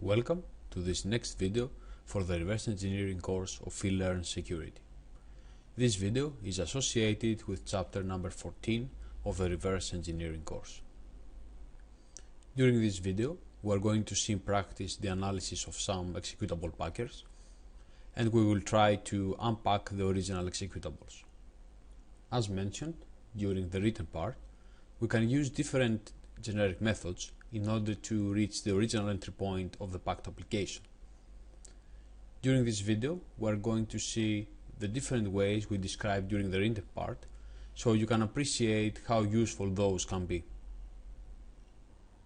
Welcome to this next video for the reverse engineering course of simplilearn security. This video is associated with chapter number 14 of the reverse engineering course. During this video, we are going to see in practice the analysis of some executable packers, and we will try to unpack the original executables. As mentioned during the written part, we can use different generic methods in order to reach the original entry point of the packed application. During this video, we are going to see the different ways we described during the written part, so you can appreciate how useful those can be.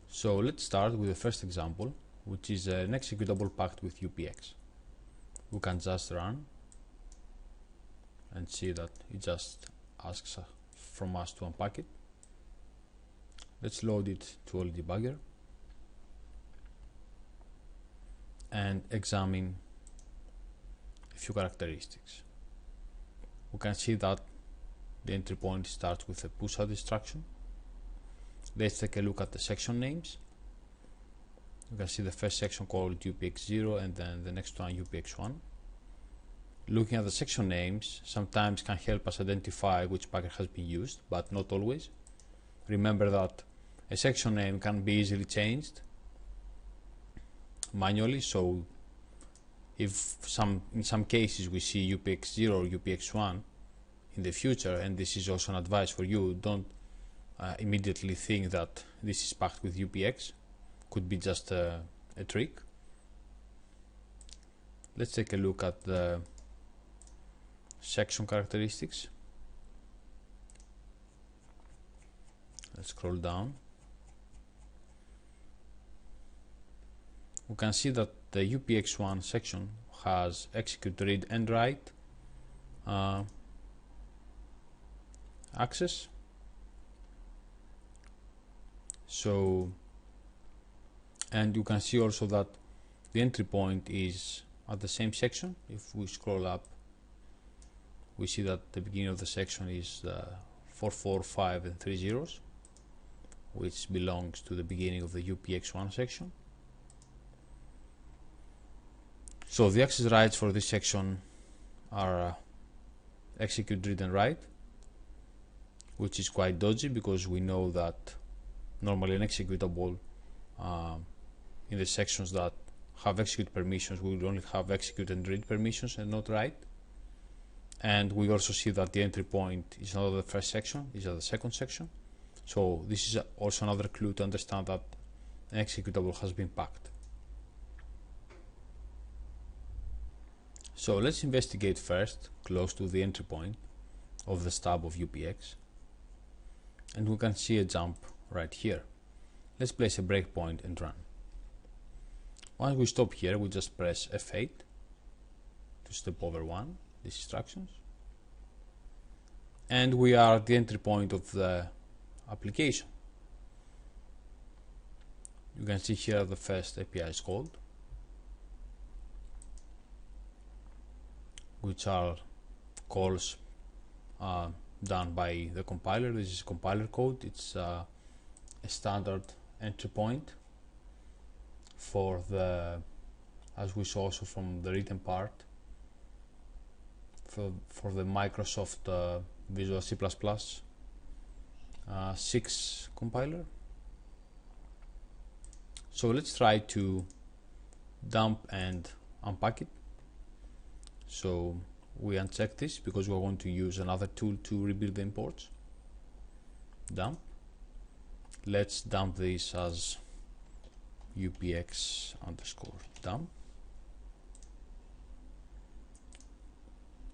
So let's start with the first example, which is an executable packed with UPX. We can just run and see that it just asks from us to unpack it. Let's load it to all debugger and examine a few characteristics. We can see that the entry point starts with a push out instruction. Let's take a look at the section names. You can see the first section called UPX0 and then the next one UPX1. Looking at the section names sometimes can help us identify which packer has been used, but not always. Remember that a section name can be easily changed manually, so if in some cases we see UPX0 or UPX1 in the future, and this is also an advice for you, don't immediately think that this is packed with UPX. Could be just a trick. Let's take a look at the section characteristics. Let's scroll down. We can see that the UPX1 section has execute read and write access. So, and you can see also that the entry point is at the same section. If we scroll up, we see that the beginning of the section is 4, 4, 5 and 3 zeros, which belongs to the beginning of the UPX1 section. So the access rights for this section are execute read and write, which is quite dodgy because we know that normally an executable in the sections that have execute permissions will only have execute and read permissions and not write. And we also see that the entry point is not at the first section, it's at the second section. So this is also another clue to understand that an executable has been packed. So let's investigate first close to the entry point of the stub of UPX, and we can see a jump right here. Let's place a breakpoint and run. Once we stop here, we just press F8 to step over these instructions, and we are at the entry point of the application. You can see here the first API is called, which are calls done by the compiler. This is compiler code. It's a standard entry point for the, as we saw also from the written part, for the Microsoft Visual C++ 6 compiler. So let's try to dump and unpack it. So we uncheck this because we're going to use another tool to rebuild the imports. Dump. Let's dump this as UPX_dump.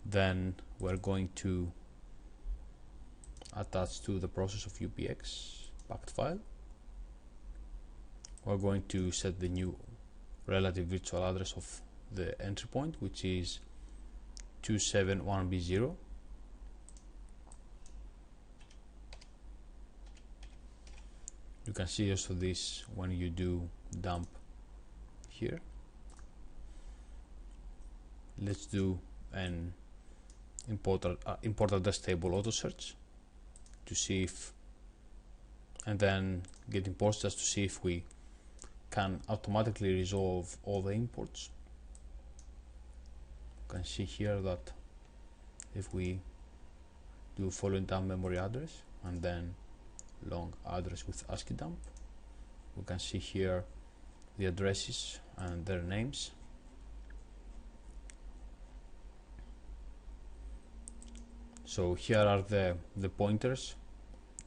Then we're going to attach to the process of UPX packed file. We're going to set the new relative virtual address of the entry point, which is 271B0. You can see also this when you do dump here. Let's do an import address table auto search to see if, and then get imports just to see if we can automatically resolve all the imports. You can see here that if we do following dump memory address and then long address with ASCII dump, we can see here the addresses and their names. So here are the pointers.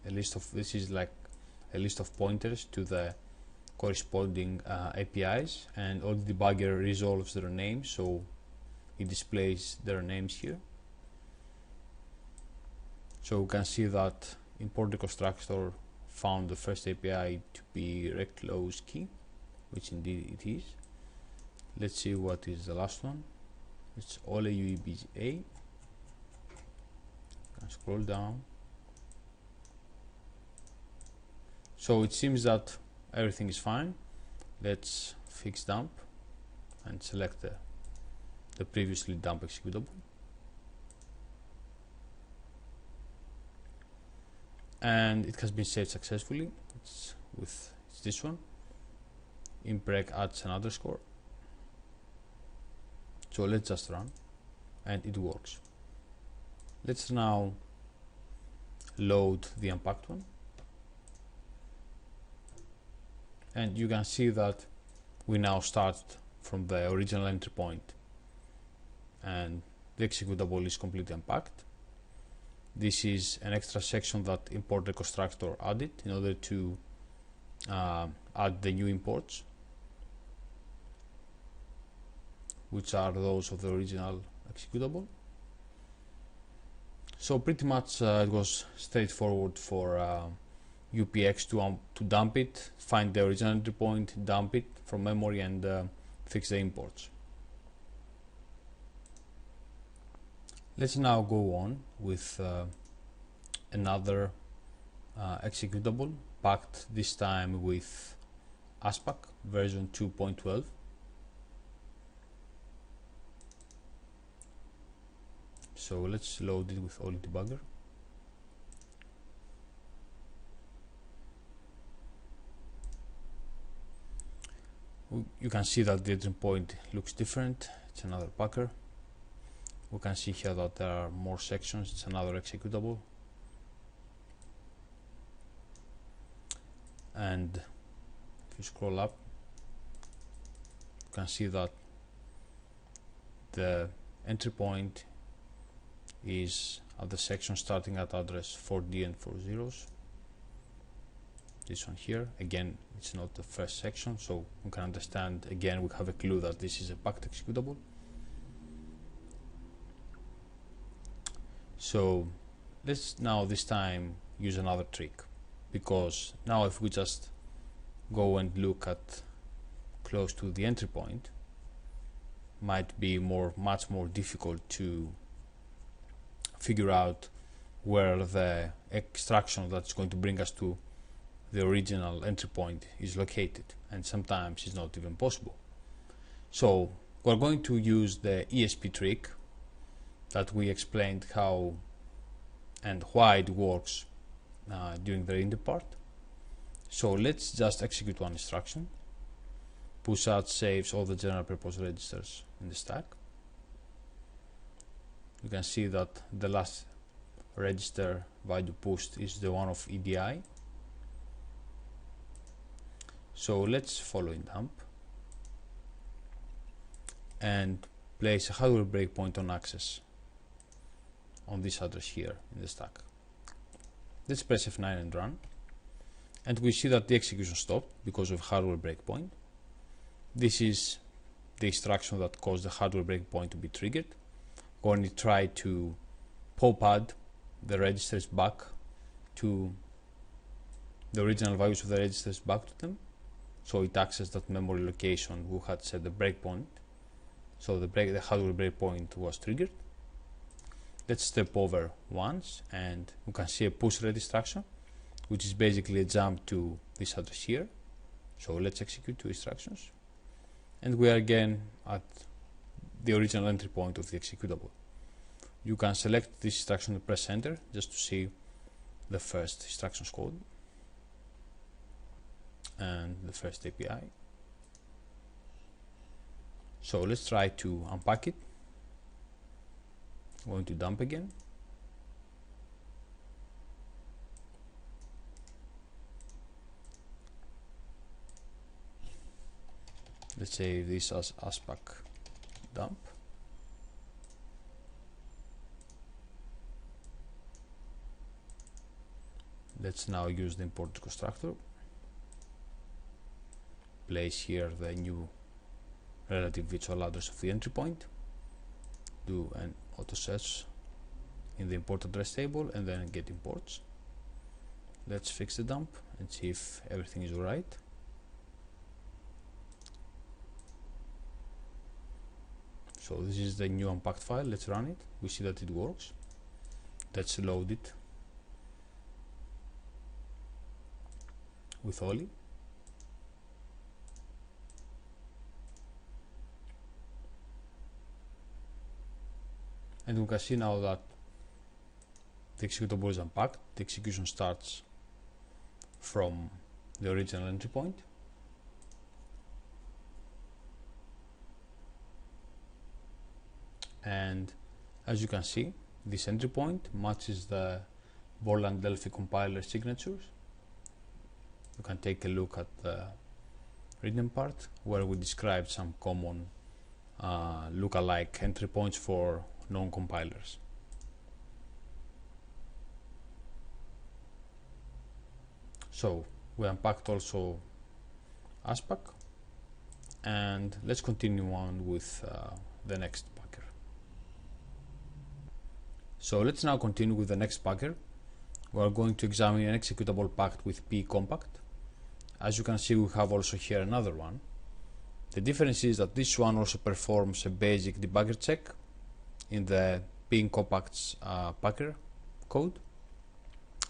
This is like a list of pointers to the corresponding APIs, and all the debugger resolves their names, so it displays their names here. So we can see that import constructor found the first API to be reclose key, which indeed it is. Let's see what is the last one. It's OLEUEBA. Scroll down. So it seems that everything is fine. Let's fix dump and select the previously dump executable. And it has been saved successfully. It's this one. Impreg adds an underscore. So let's just run, and it works. Let's now load the unpacked one, and you can see that we now start from the original entry point, and the executable is completely unpacked. This is an extra section that importer constructor added in order to add the new imports, which are those of the original executable. So pretty much it was straightforward for UPX to dump it, find the original entry point, dump it from memory, and fix the imports. Let's now go on with another executable, packed this time with ASPAC version 2.12. So let's load it with OLE debugger. You can see that the entry point looks different. It's another packer. We can see here that there are more sections. It's another executable. And if you scroll up, you can see that the entry point is at the section starting at address 4D and 4 zeros. This one here, again, it's not the first section, so we can understand, again, we have a clue that this is a packed executable. So let's now this time use another trick, because now if we just go and look at close to the entry point, might be much more difficult to figure out where the extraction that's going to bring us to the original entry point is located, and sometimes it's not even possible. So we're going to use the ESP trick that we explained how and why it works during the render part. So let's just execute one instruction. Push out saves all the general purpose registers in the stack. You can see that the last register value pushed is the one of EDI. So let's follow in dump and place a hardware breakpoint on access on this address here in the stack. Let's press F9 and run, and we see that the execution stopped because of hardware breakpoint. This is the instruction that caused the hardware breakpoint to be triggered. When you try to pop add the registers back to the original values of the registers back to them, so it accessed that memory location who had set the breakpoint. So the hardware breakpoint was triggered. Let's step over once, and we can see a push red instruction, which is basically a jump to this address here. So let's execute two instructions, and we are again at the original entry point of the executable. You can select this instruction and press enter just to see the first instructions code and the first API. So let's try to unpack it. I'm going to dump again. Let's save this as aspack dump. Let's now use the import constructor. Place here the new relative virtual address of the entry point. Do an auto search in the import address table and then get imports. Let's fix the dump and see if everything is alright. So this is the new unpacked file. Let's run it. We see that it works. Let's load it with Oli. And we can see now that the executable is unpacked. The execution starts from the original entry point. And as you can see, this entry point matches the Borland Delphi compiler signatures. You can take a look at the written part where we described some common lookalike entry points for non-compilers. So we unpacked also aspack, and let's continue on with the next packer. So let's now continue with the next packer. We are going to examine an executable packed with p compact. As you can see, we have also here another one. The difference is that this one also performs a basic debugger check in the p compact's packer code.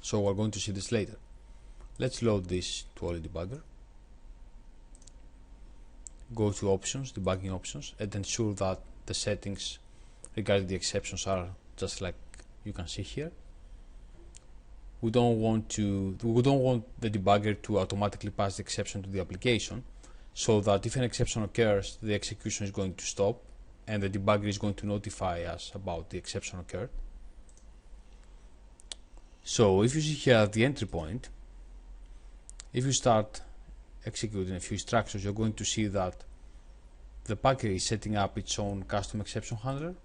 So we're going to see this later. Let's load this to Oli debugger. Go to options, debugging options, and ensure that the settings regarding the exceptions are just like you can see here. We don't want the debugger to automatically pass the exception to the application, so that if an exception occurs, the execution is going to stop and the debugger is going to notify us about the exception occurred. So if you see here at the entry point, if you start executing a few instructions, you're going to see that the packer is setting up its own custom exception handler.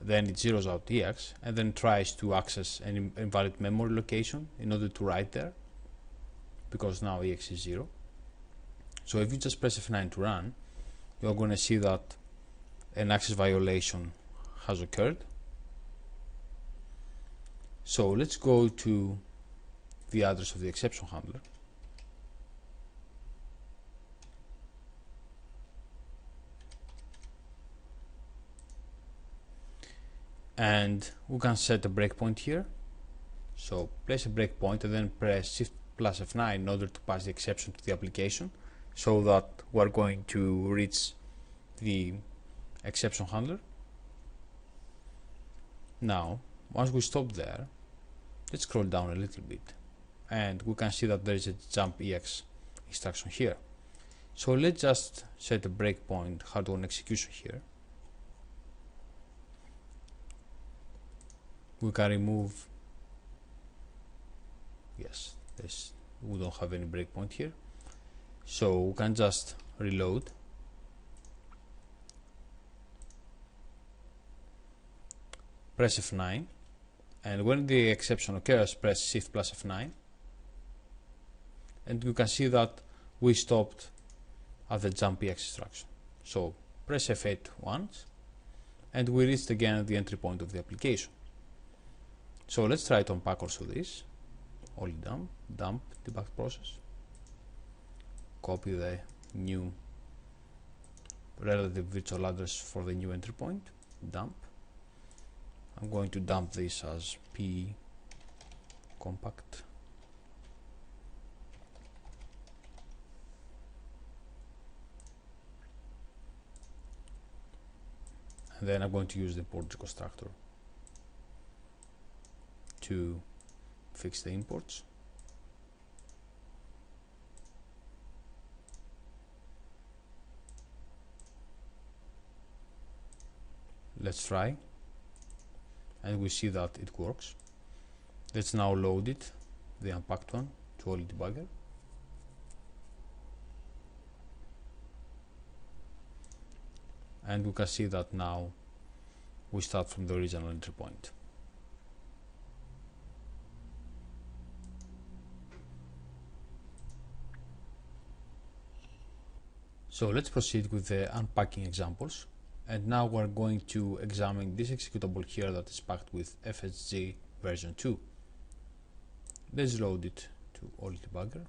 Then it zeroes out EX and then tries to access an invalid memory location in order to write there, because now EX is 0. So if you just press F9 to run, you're going to see that an access violation has occurred. So let's go to the address of the exception handler. And we can set a breakpoint here. So place a breakpoint and then press Shift plus F9 in order to pass the exception to the application, so that we're going to reach the exception handler. Now, once we stop there, let's scroll down a little bit, and we can see that there is a jump EX instruction here. So let's just set a breakpoint hardware execution here. We can remove, yes, we don't have any breakpoint here, so we can just reload. Press F9, and when the exception occurs, press Shift plus F9, and you can see that we stopped at the jump EX instruction. So press F8 once, and we reached again the entry point of the application. So let's try to unpack also this. Oli dump debug process. Copy the new relative virtual address for the new entry point. Dump. I'm going to dump this as p compact. And then I'm going to use the import constructor to fix the imports. Let's try, and we see that it works. Let's now load it, the unpacked one, to Ollie debugger. And we can see that now we start from the original entry point. So let's proceed with the unpacking examples. And now we're going to examine this executable here that is packed with FSG version 2. Let's load it to Ollie debugger.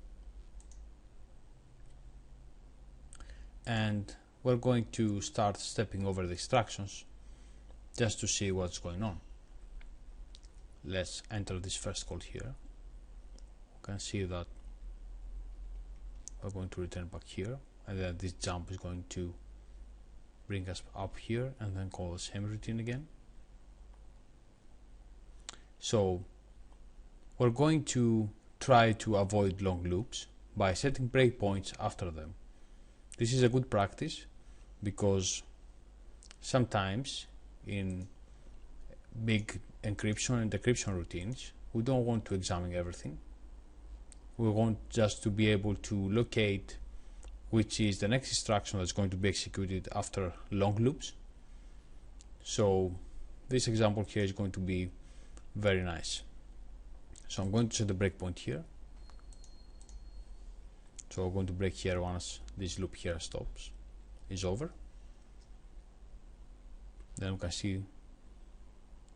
And we're going to start stepping over the instructions just to see what's going on. Let's enter this first code here. You can see that we're going to return back here, and then this jump is going to bring us up here and then call the same routine again. So we're going to try to avoid long loops by setting breakpoints after them. This is a good practice because sometimes in big encryption and decryption routines we don't want to examine everything. We want just to be able to locate which is the next instruction that's going to be executed after long loops. So this example here is going to be very nice. So I'm going to set the breakpoint here. So I'm going to break here once this loop here is over. Then we can see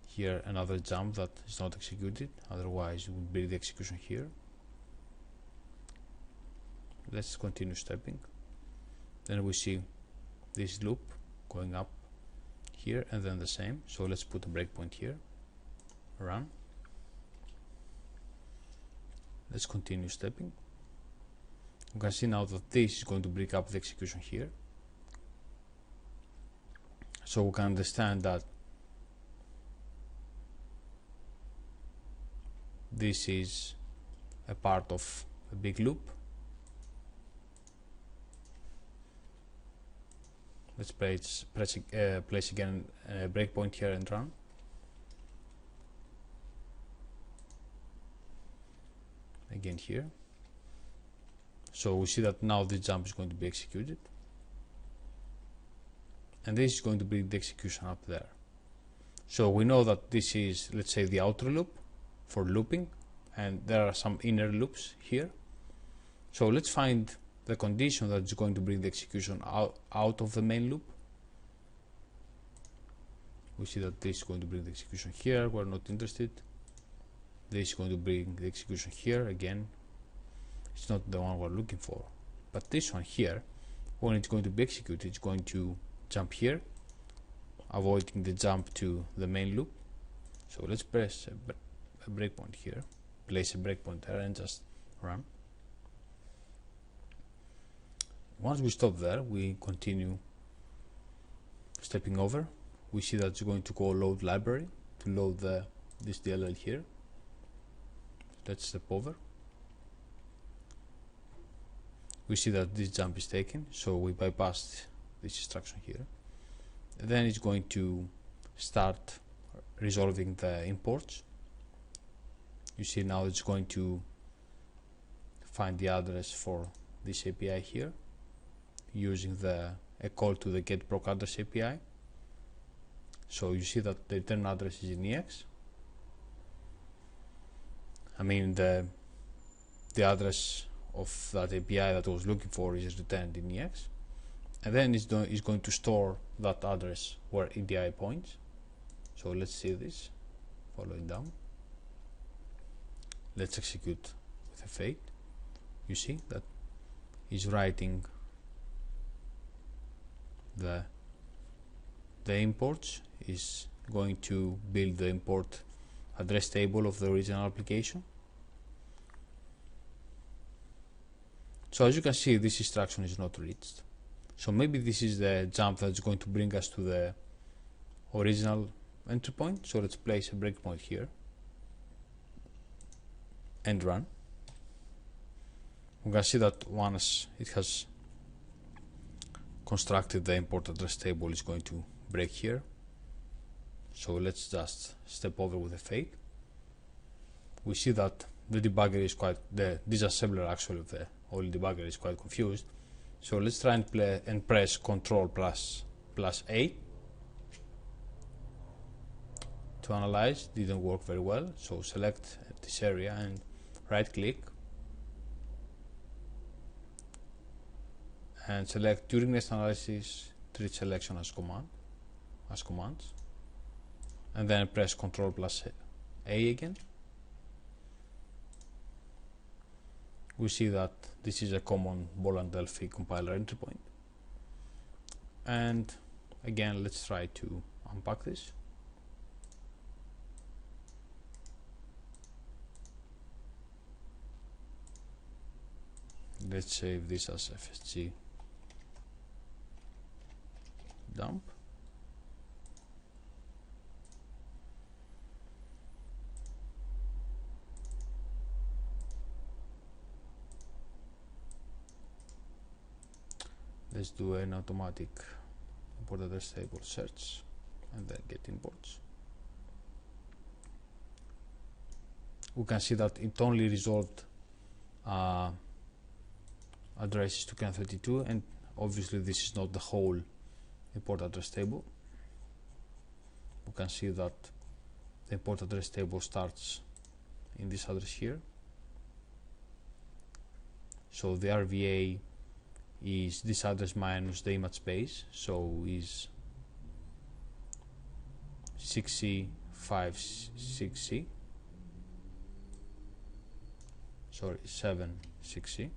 here another jump that is not executed, otherwise it would be the execution here. Let's continue stepping. Then we see this loop going up here and then the same. So let's put a breakpoint here. Run. Let's continue stepping. You can see now that this is going to break up the execution here. So we can understand that this is a part of a big loop. Let's place again a breakpoint here and run. Again here. So we see that now this jump is going to be executed. And this is going to bring the execution up there. So we know that this is, let's say, the outer loop for looping, and there are some inner loops here. So let's find the condition that is going to bring the execution out of the main loop. We see that this is going to bring the execution here. We're not interested. This is going to bring the execution here. Again, it's not the one we're looking for. But this one here, when it's going to be executed, it's going to jump here, avoiding the jump to the main loop. So let's press a breakpoint here, place a breakpoint there, and just run. Once we stop there, we continue stepping over. We see that it's going to call load library to load this DLL here. Let's step over. We see that this jump is taken, so we bypassed this instruction here. And then it's going to start resolving the imports. You see now it's going to find the address for this API here using a call to the getProc address API. So you see that the return address is in EX. I mean the address of that API that I was looking for is returned in EX, and then it's going to store that address where EDI points. So let's see this, following down. Let's execute with a fade. You see that is writing the imports, is going to build the import address table of the original application. So as you can see, this instruction is not reached. So maybe this is the jump that's going to bring us to the original entry point. So let's place a breakpoint here and run. We can see that once it has constructed the import address table, is going to break here. So let's just step over with a fake. We see that the debugger is the disassembler actually of the old debugger is quite confused. So let's try and press Ctrl plus A to analyze. Didn't work very well. So select this area and right click and select during next analysis, treat selection as commands, and then press Ctrl plus A again. We see that this is a common Bol and Delphi compiler entry point. And again, let's try to unpack this. Let's save this as FSG dump. Let's do an automatic import address table search and then get imports. We can see that it only resolved addresses to CAN32, and obviously this is not the whole import address table. We can see that the import address table starts in this address here. So the RVA is this address minus the image space, so is 6C56C, sorry, 76C,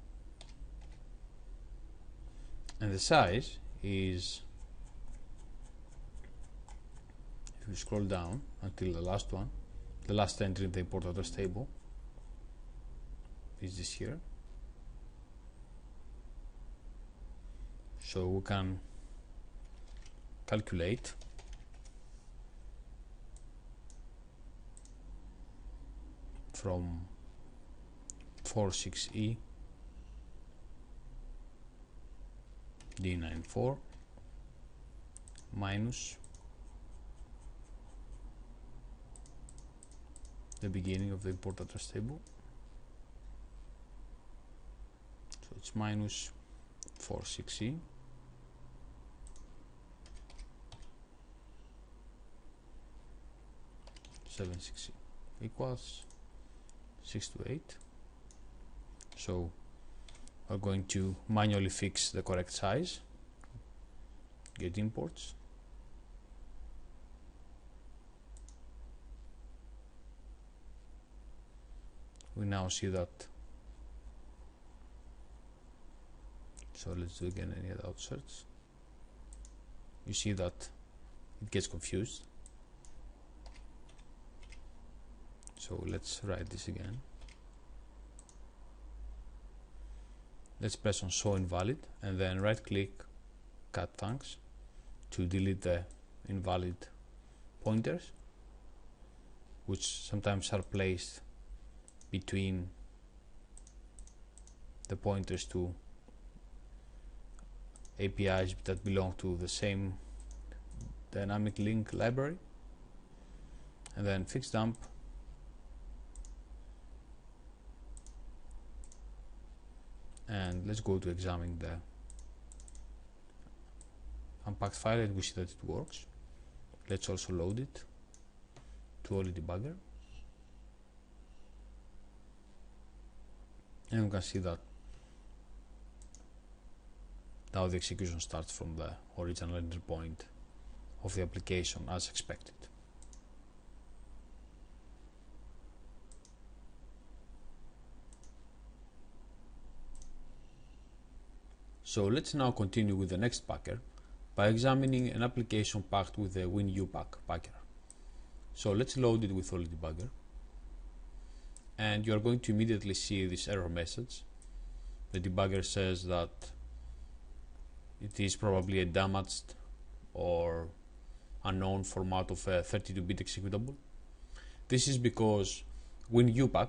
and the size is, if you scroll down until the last one, the last entry in the import address table is this here. So we can calculate from 46E D94 minus the beginning of the import address table. So it's minus 46E equals 628. So we're going to manually fix the correct size, get imports, we now see that. So let's do again any other search. You see that it gets confused. So let's write this again. Let's press on show invalid and then right click cut funcs to delete the invalid pointers, which sometimes are placed between the pointers to APIs that belong to the same dynamic link library. And then fix dump, and let's go to examine the unpacked file and we see that it works. Let's also load it to Oli debugger, and we can see that now the execution starts from the original entry point of the application as expected. So let's now continue with the next packer by examining an application packed with the WinUpack packer. So let's load it with Oli debugger, and you are going to immediately see this error message. The debugger says that it is probably a damaged or unknown format of a 32-bit executable. This is because WinUpack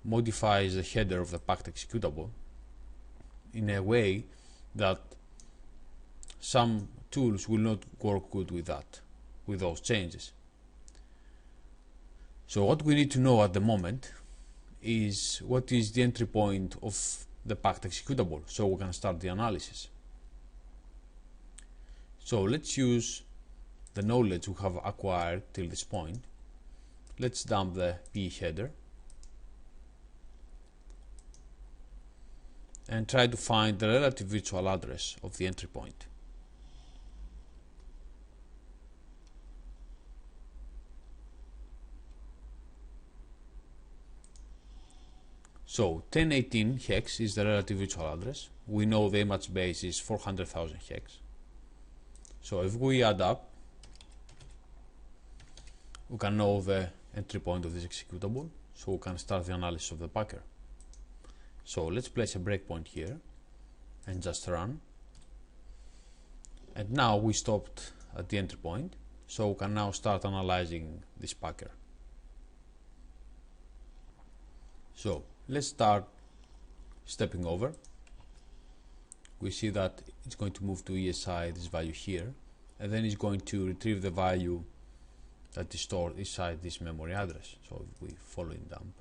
modifies the header of the packed executable in a way that some tools will not work good with those changes. So what we need to know at the moment is what is the entry point of the packed executable, so we can start the analysis. So let's use the knowledge we have acquired till this point. Let's dump the PE header and try to find the relative virtual address of the entry point. So 1018 hex is the relative virtual address. We know the image base is 400,000 hex. So if we add up, we can know the entry point of this executable, so we can start the analysis of the packer. So let's place a breakpoint here and just run. And now we stopped at the entry point, so we can now start analyzing this packer. So let's start stepping over. We see that it's going to move to ESI, this value here, and then it's going to retrieve the value that is stored inside this memory address. So if we follow in dump,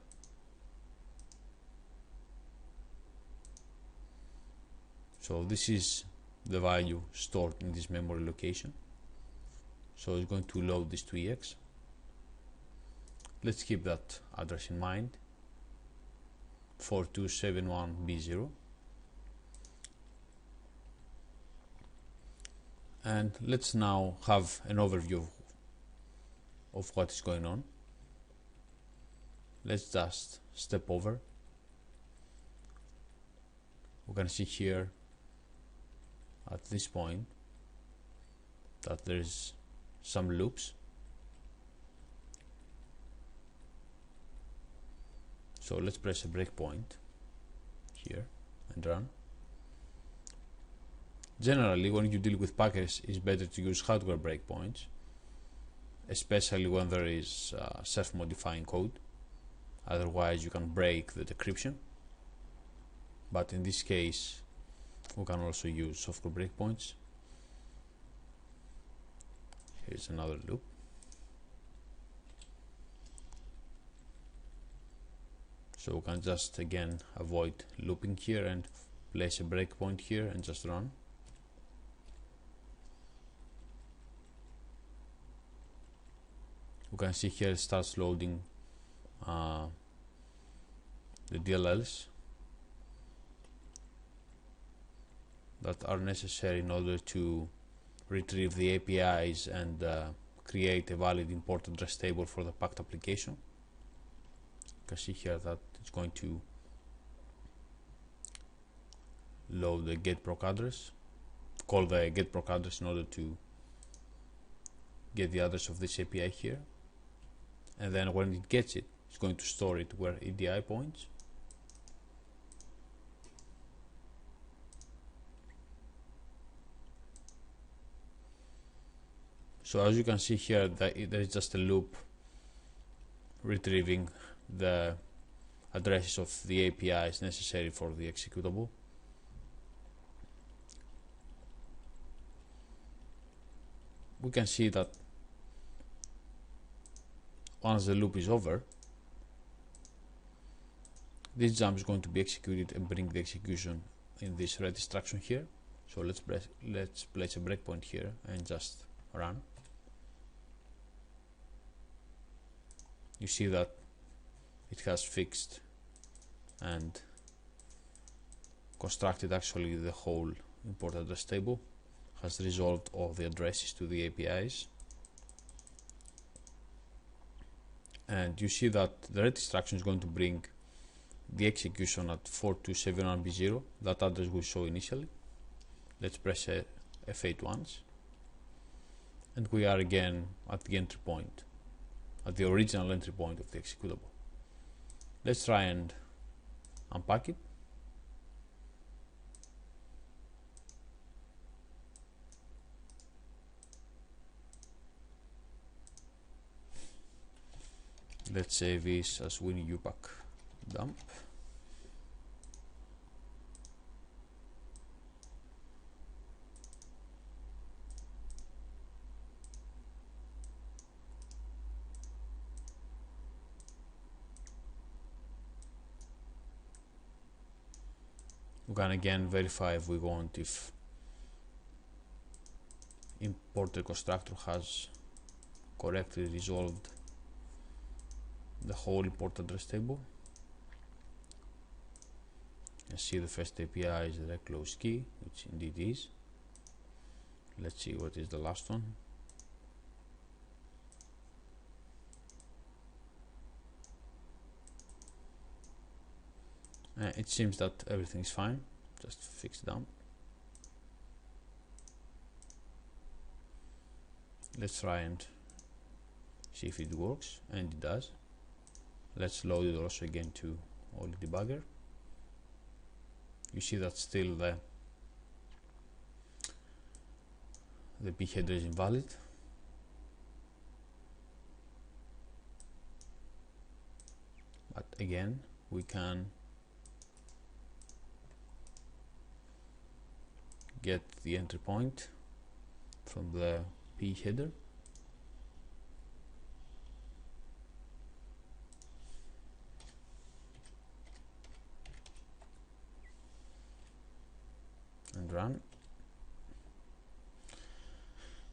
so this is the value stored in this memory location. So it's going to load this to EX. Let's keep that address in mind, 4271B0. And let's now have an overview of what is going on. Let's just step over. We can see here at this point that there is some loops. So let's press a breakpoint here and run. Generally, when you deal with packers, it's better to use hardware breakpoints, especially when there is self-modifying code. Otherwise, you can break the decryption. But in this case, we can also use software breakpoints. Here's another loop. So we can just again avoid looping here and place a breakpoint here and just run. We can see here it starts loading the DLLs that are necessary in order to retrieve the APIs and create a valid import address table for the packed application. You can see here that it's going to load the getproc address, call the getproc address in order to get the address of this API here. And then when it gets it, it's going to store it where EDI points. So as you can see here, there is just a loop retrieving the addresses of the APIs necessary for the executable. We can see that once the loop is over, this jump is going to be executed and bring the execution in this red instruction here. So let's place a breakpoint here and just run. You see that it has fixed and constructed actually the whole import address table, has resolved all the addresses to the APIs. And you see that the red instruction is going to bring the execution at 4271B0, that address we saw initially. Let's press F8 once, and we are again at the entry point, at the original entry point of the executable. Let's try and unpack it. Let's save this as WinUpack dump. We can again verify if we want if importer constructor has correctly resolved the whole import address table. You see the first API is the close key, which indeed is. Let's see what is the last one. It seems that everything is fine. Just fix it down. Let's try and see if it works, and it does. Let's load it also again to Oli debugger. You see that still the P header is invalid. But again, we can get the entry point from the P header. And run.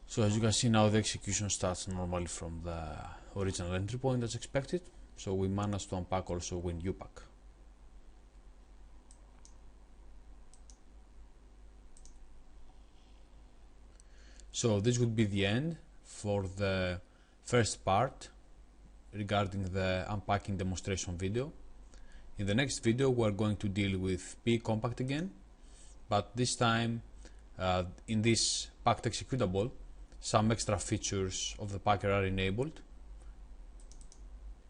So as you can see now, the execution starts normally from the original entry point as expected. So we managed to unpack also WinUpack. So this would be the end for the first part regarding the unpacking demonstration video. In the next video we are going to deal with pcompact again, but this time in this packed executable some extra features of the Packer are enabled.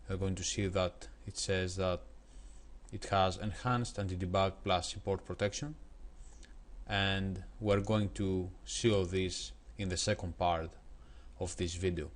You're going to see that it says that it has enhanced anti-debug plus import protection, and we're going to see all this in the second part of this video.